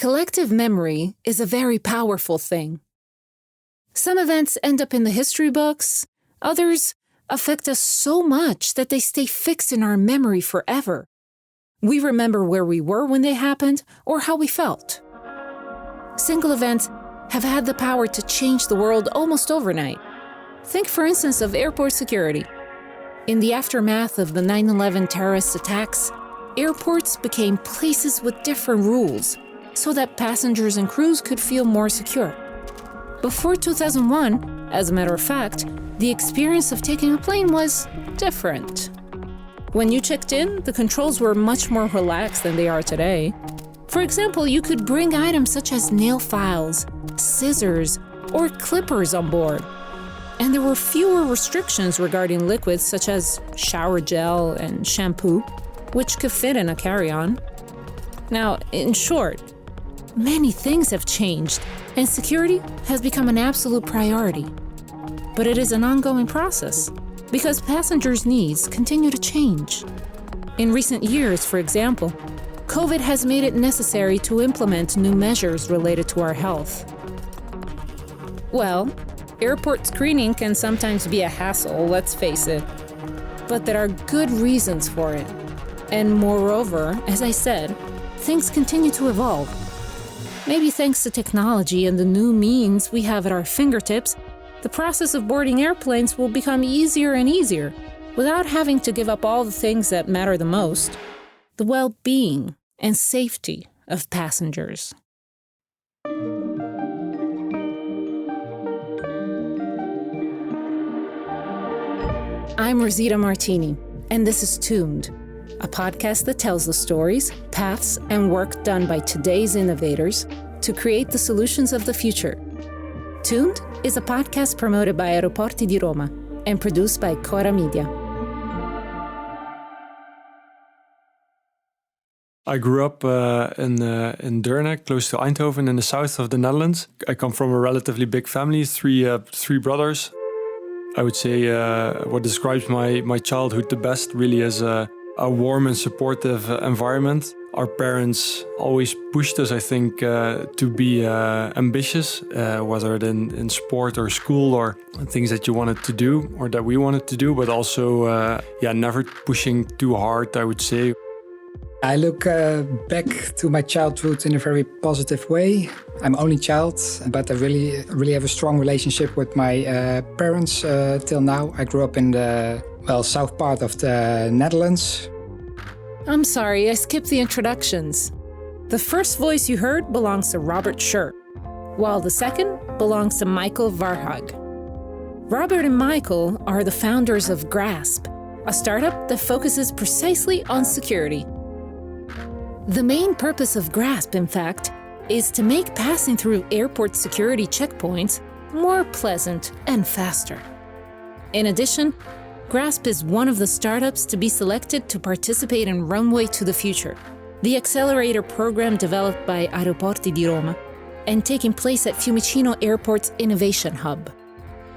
Collective memory is a very powerful thing. Some events end up in the history books, others affect us so much that they stay fixed in our memory forever. We remember where we were when they happened or how we felt. Single events have had the power to change the world almost overnight. Think, for instance, of airport security. In the aftermath of the 9/11 terrorist attacks, airports became places with different rules so that passengers and crews could feel more secure. Before 2001, as a matter of fact, the experience of taking a plane was different. When you checked in, the controls were much more relaxed than they are today. For example, you could bring items such as nail files, scissors, or clippers on board. And there were fewer restrictions regarding liquids such as shower gel and shampoo, which could fit in a carry-on. Now, in short, many things have changed, and security has become an absolute priority. But it is an ongoing process, because passengers' needs continue to change. In recent years, for example, COVID has made it necessary to implement new measures related to our health. Well, airport screening can sometimes be a hassle, let's face it. But there are good reasons for it. And moreover, as I said, things continue to evolve. Maybe thanks to technology and the new means we have at our fingertips, the process of boarding airplanes will become easier and easier, without having to give up all the things that matter the most: the well-being and safety of passengers. I'm Rosita Martini, and this is Tuned, a podcast that tells the stories, paths, and work done by today's innovators to create the solutions of the future. Tuned is a podcast promoted by Aeroporti di Roma and produced by Cora Media. I grew up in Deurne, close to Eindhoven, in the south of the Netherlands. I come from a relatively big family, three brothers. I would say what describes my childhood the best really is a warm and supportive environment. Our parents always pushed us, I think, to be ambitious, whether in sport or school or things that you wanted to do or that we wanted to do, but also, never pushing too hard, I would say. I look back to my childhood in a very positive way. I'm only child, but I really have a strong relationship with my parents till now. I grew up in the south part of the Netherlands. I'm sorry, I skipped the introductions. The first voice you heard belongs to Robert Schuur, while the second belongs to Michael Verhage. Robert and Michael are the founders of Grasp, a startup that focuses precisely on security. The main purpose of Grasp, in fact, is to make passing through airport security checkpoints more pleasant and faster. In addition, Grasp is one of the startups to be selected to participate in Runway to the Future, the accelerator program developed by Aeroporti di Roma and taking place at Fiumicino Airport's Innovation Hub,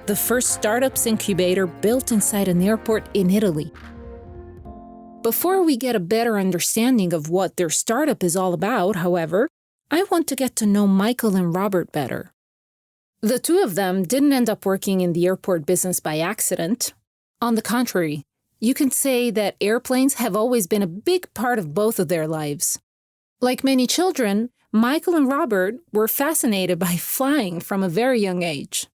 the first startups incubator built inside an airport in Italy. Before we get a better understanding of what their startup is all about, however, I want to get to know Michael and Robert better. The two of them didn't end up working in the airport business by accident. On the contrary, you can say that airplanes have always been a big part of both of their lives. Like many children, Michael and Robert were fascinated by flying from a very young age.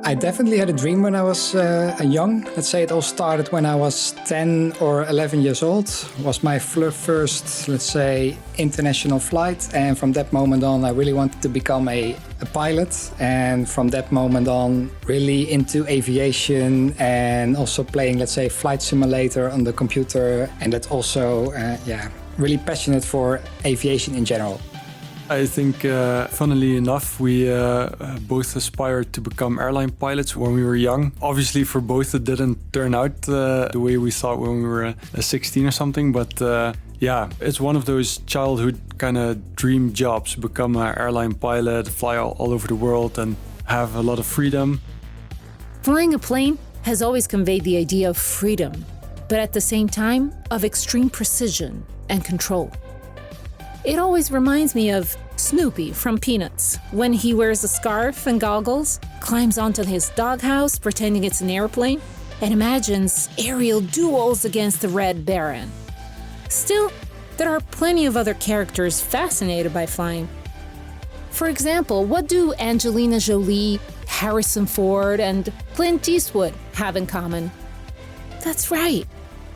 I definitely had a dream when I was young. Let's say it all started when I was 10 or 11 years old. It was my first, let's say, international flight. And from that moment on, I really wanted to become a pilot. And from that moment on, really into aviation and also playing, let's say, flight simulator on the computer. And that also, really passionate for aviation in general. I think, funnily enough, we both aspired to become airline pilots when we were young. Obviously, for both, it didn't turn out the way we thought when we were 16 or something. But it's one of those childhood kind of dream jobs, become an airline pilot, fly all over the world and have a lot of freedom. Flying a plane has always conveyed the idea of freedom, but at the same time, of extreme precision and control. It always reminds me of Snoopy from Peanuts, when he wears a scarf and goggles, climbs onto his doghouse pretending it's an airplane, and imagines aerial duels against the Red Baron. Still, there are plenty of other characters fascinated by flying. For example, what do Angelina Jolie, Harrison Ford, and Clint Eastwood have in common? That's right,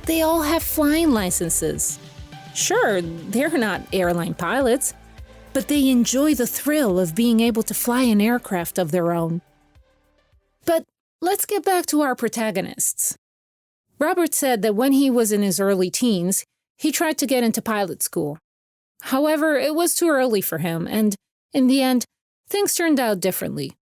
they all have flying licenses. Sure, they're not airline pilots, but they enjoy the thrill of being able to fly an aircraft of their own. But let's get back to our protagonists. Robert said that when he was in his early teens, he tried to get into pilot school. However, it was too early for him, and in the end, things turned out differently.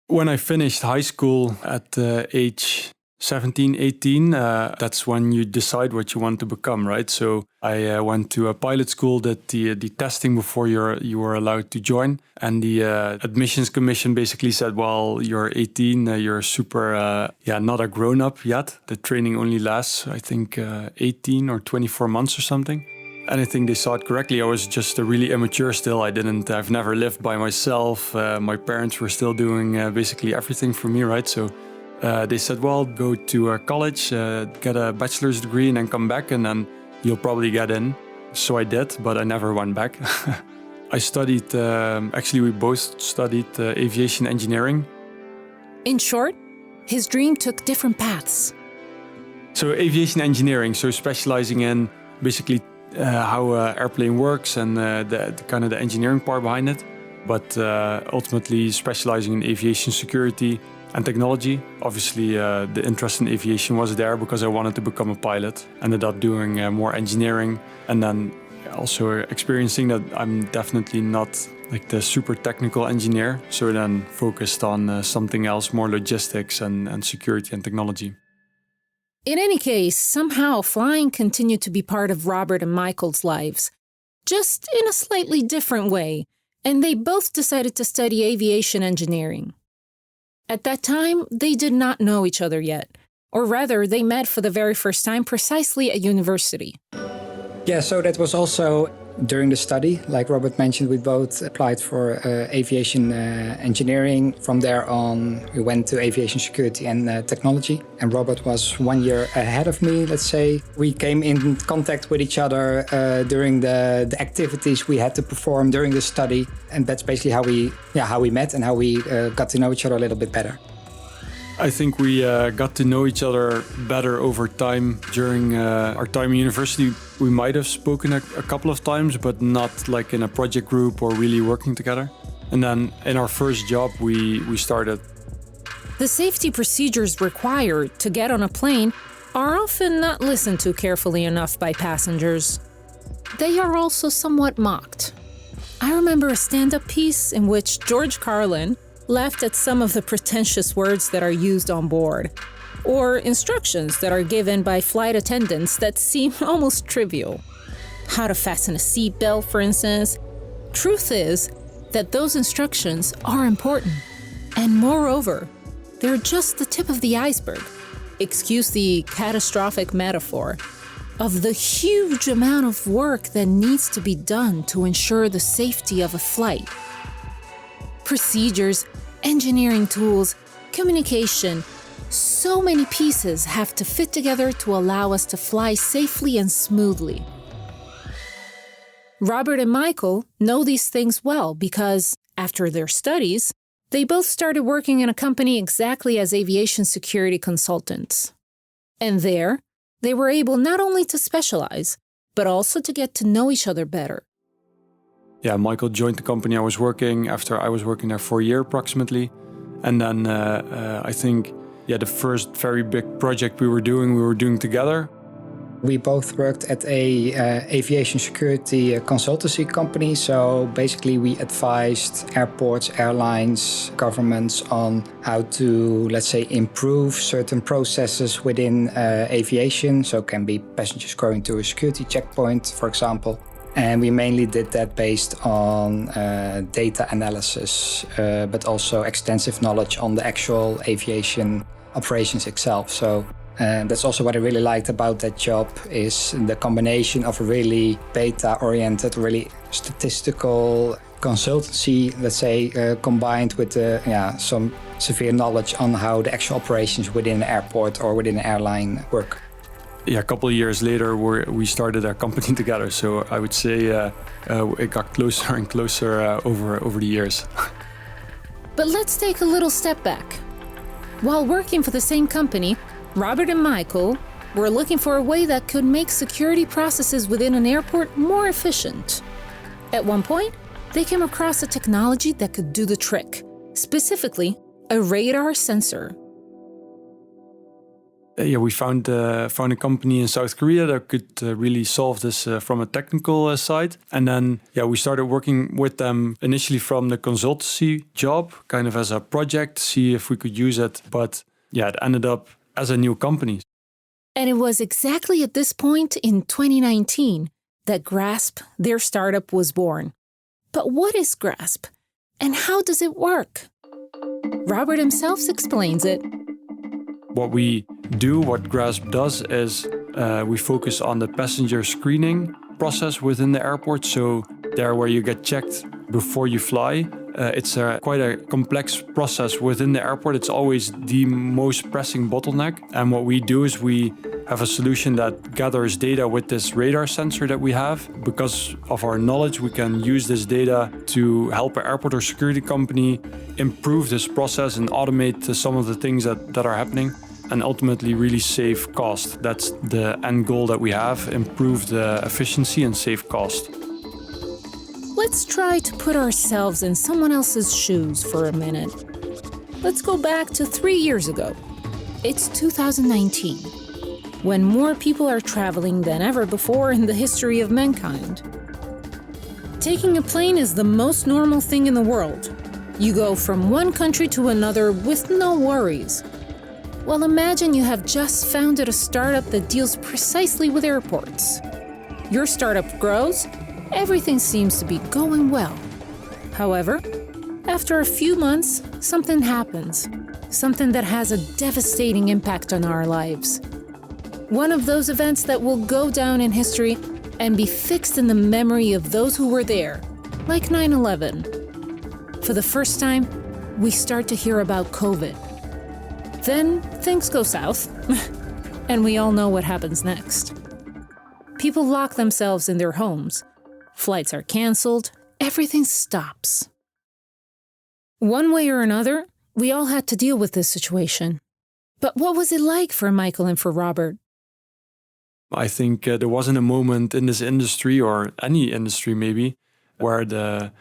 When I finished high school at age 17, 18, that's when you decide what you want to become, right? So I went to a pilot school, did the testing before you were allowed to join. And the admissions commission basically said, well, you're 18, you're super, not a grown-up yet. The training only lasts, I think, 18 or 24 months or something. And I think they saw it correctly. I was just really immature still. I've never lived by myself. My parents were still doing basically everything for me, right? So they said, well, go to college, get a bachelor's degree and then come back and then you'll probably get in. So I did, but I never went back. I studied, actually we both studied aviation engineering. In short, his dream took different paths. So aviation engineering, so specializing in basically how an airplane works and the kind of the engineering part behind it. But ultimately specializing in aviation security and technology. Obviously, the interest in aviation was there because I wanted to become a pilot. Ended up doing more engineering and then also experiencing that I'm definitely not like the super technical engineer. So then focused on something else, more logistics and security and technology. In any case, somehow flying continued to be part of Robert and Michael's lives, just in a slightly different way, and they both decided to study aviation engineering. At that time, they did not know each other yet, or rather, they met for the very first time precisely at university. Yeah, so that was also during the study. Like Robert mentioned, we both applied for aviation engineering. From there on, we went to aviation security and technology. And Robert was 1 year ahead of me, let's say. We came in contact with each other during the activities we had to perform during the study. And that's basically how we met and how we got to know each other a little bit better. I think we got to know each other better over time. During our time in university, we might have spoken a couple of times, but not like in a project group or really working together. And then in our first job, we started. The safety procedures required to get on a plane are often not listened to carefully enough by passengers. They are also somewhat mocked. I remember a stand-up piece in which George Carlin laughed at some of the pretentious words that are used on board, or instructions that are given by flight attendants that seem almost trivial. How to fasten a seatbelt, for instance. Truth is that those instructions are important, and moreover, they're just the tip of the iceberg, excuse the catastrophic metaphor, of the huge amount of work that needs to be done to ensure the safety of a flight. Procedures, engineering tools, communication, so many pieces have to fit together to allow us to fly safely and smoothly. Robert and Michael know these things well because, after their studies, they both started working in a company exactly as aviation security consultants. And there, they were able not only to specialize, but also to get to know each other better. Yeah, Michael joined the company I was working after I was working there for a year approximately. And then I think, the first very big project we were doing together. We both worked at a aviation security consultancy company. So basically we advised airports, airlines, governments on how to, let's say, improve certain processes within aviation. So it can be passengers going to a security checkpoint, for example. And we mainly did that based on data analysis, but also extensive knowledge on the actual aviation operations itself. So And that's also what I really liked about that job, is the combination of a really data-oriented, really statistical consultancy, let's say, combined with some severe knowledge on how the actual operations within an airport or within an airline work. Yeah, a couple of years later, we started our company together. So I would say it got closer and closer over the years. But let's take a little step back. While working for the same company, Robert and Michael were looking for a way that could make security processes within an airport more efficient. At one point, they came across a technology that could do the trick, specifically a radar sensor. We found a company in South Korea that could really solve this from a technical side. And then, we started working with them initially from the consultancy job, kind of as a project, see if we could use it. But it ended up as a new company. And it was exactly at this point in 2019 that Grasp, their startup, was born. But what is Grasp? And how does it work? Robert himself explains it. What we do, what Grasp does, is we focus on the passenger screening process within the airport. So there where you get checked before you fly, it's quite a complex process within the airport. It's always the most pressing bottleneck. And what we do is we have a solution that gathers data with this radar sensor that we have. Because of our knowledge, we can use this data to help an airport or security company improve this process and automate some of the things that are happening, and ultimately really save cost. That's the end goal that we have: improve the efficiency and save cost. Let's try to put ourselves in someone else's shoes for a minute. Let's go back to 3 years ago. It's 2019, when more people are traveling than ever before in the history of mankind. Taking a plane is the most normal thing in the world. You go from one country to another with no worries. Well, imagine you have just founded a startup that deals precisely with airports. Your startup grows, everything seems to be going well. However, after a few months, something happens. Something that has a devastating impact on our lives. One of those events that will go down in history and be fixed in the memory of those who were there, like 9/11. For the first time, we start to hear about COVID. Then things go south, and we all know what happens next. People lock themselves in their homes. Flights are canceled. Everything stops. One way or another, we all had to deal with this situation. But what was it like for Michael and for Robert? I think there wasn't a moment in this industry, or any industry maybe, where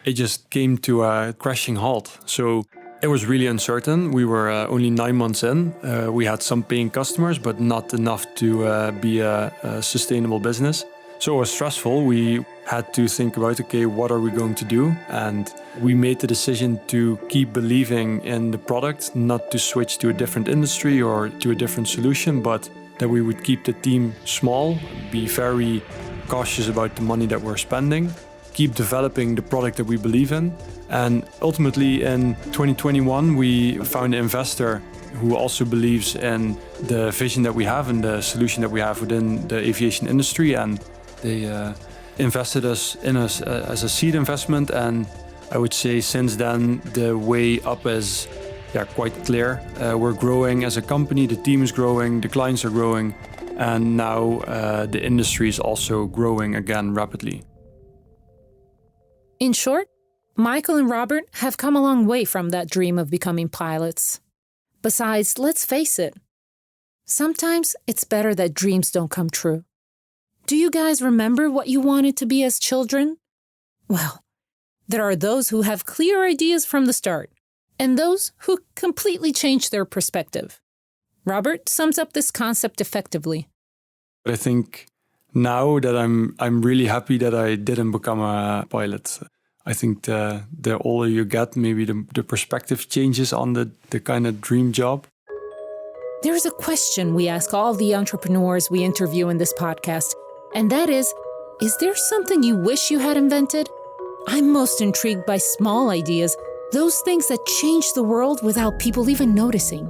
it just came to a crashing halt. So it was really uncertain. We were only 9 months in. We had some paying customers, but not enough to be a sustainable business. So it was stressful. We had to think about, okay, what are we going to do? And we made the decision to keep believing in the product, not to switch to a different industry or to a different solution, but that we would keep the team small, be very cautious about the money that we're spending, keep developing the product that we believe in. And ultimately in 2021, we found an investor who also believes in the vision that we have and the solution that we have within the aviation industry. And they invested in us as a seed investment. And I would say since then, the way up is quite clear. We're growing as a company, the team is growing, the clients are growing, and now the industry is also growing again rapidly. In short, Michael and Robert have come a long way from that dream of becoming pilots. Besides, let's face it, sometimes it's better that dreams don't come true. Do you guys remember what you wanted to be as children? Well, there are those who have clear ideas from the start, and those who completely change their perspective. Robert sums up this concept effectively. I think now that I'm really happy that I didn't become a pilot. I think the older you get, maybe the perspective changes on the kind of dream job. There's a question we ask all the entrepreneurs we interview in this podcast, and that is there something you wish you had invented? I'm most intrigued by small ideas, those things that change the world without people even noticing.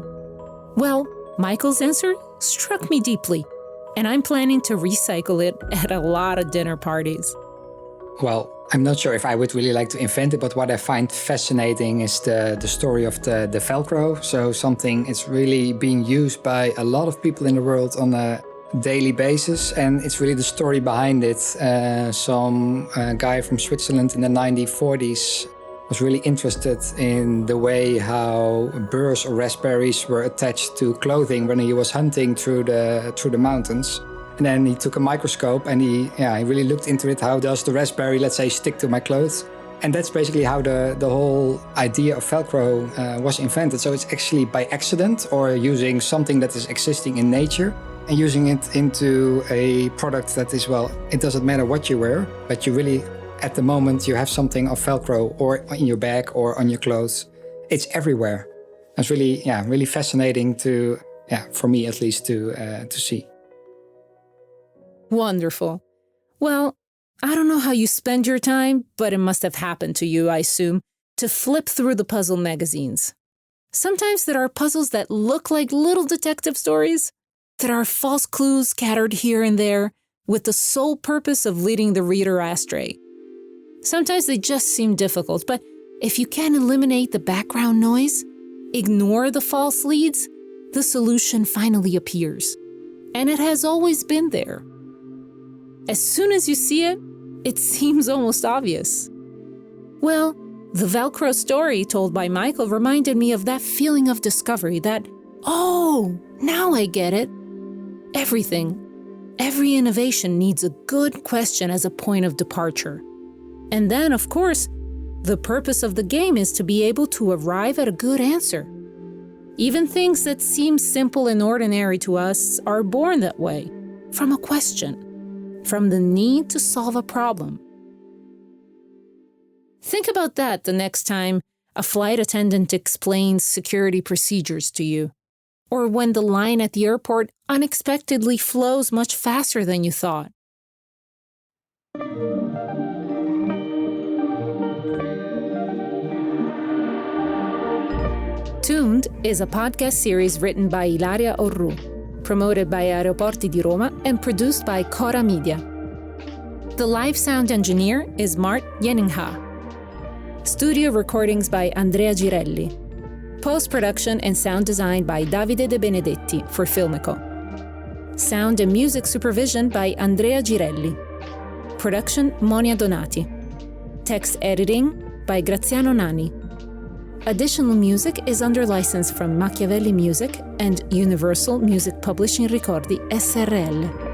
Well, Michael's answer struck me deeply, and I'm planning to recycle it at a lot of dinner parties. Well, I'm not sure if I would really like to invent it, but what I find fascinating is the story of the Velcro. So something is really being used by a lot of people in the world on a daily basis, and it's really the story behind it. Some guy from Switzerland in the 1940s was really interested in the way how burrs or raspberries were attached to clothing when he was hunting through the mountains. And then he took a microscope and he really looked into it. How does the raspberry, let's say, stick to my clothes? And that's basically how the whole idea of Velcro was invented. So it's actually by accident or using something that is existing in nature and using it into a product that is, well, it doesn't matter what you wear, but you really, at the moment, you have something of Velcro or in your bag or on your clothes. It's everywhere. It's really, really fascinating to, for me at least, to see. Wonderful. Well, I don't know how you spend your time, but it must have happened to you, I assume, to flip through the puzzle magazines. Sometimes there are puzzles that look like little detective stories. There are false clues scattered here and there with the sole purpose of leading the reader astray. Sometimes they just seem difficult, but if you can eliminate the background noise, ignore the false leads, the solution finally appears. And it has always been there. As soon as you see it, it seems almost obvious. Well, the Velcro story told by Michael reminded me of that feeling of discovery that, oh, now I get it. Every innovation needs a good question as a point of departure. And then, of course, the purpose of the game is to be able to arrive at a good answer. Even things that seem simple and ordinary to us are born that way, from a question. From the need to solve a problem. Think about that the next time a flight attendant explains security procedures to you, or when the line at the airport unexpectedly flows much faster than you thought. Tuned is a podcast series written by Ilaria Orru, promoted by Aeroporti di Roma and produced by Cora Media. The live sound engineer is Mart Yeningha. Studio recordings by Andrea Girelli. Post-production and sound design by Davide De Benedetti for Filmico. Sound and music supervision by Andrea Girelli. Production Monia Donati. Text editing by Graziano Nani. Additional music is under license from Machiavelli Music and Universal Music Publishing Ricordi SRL.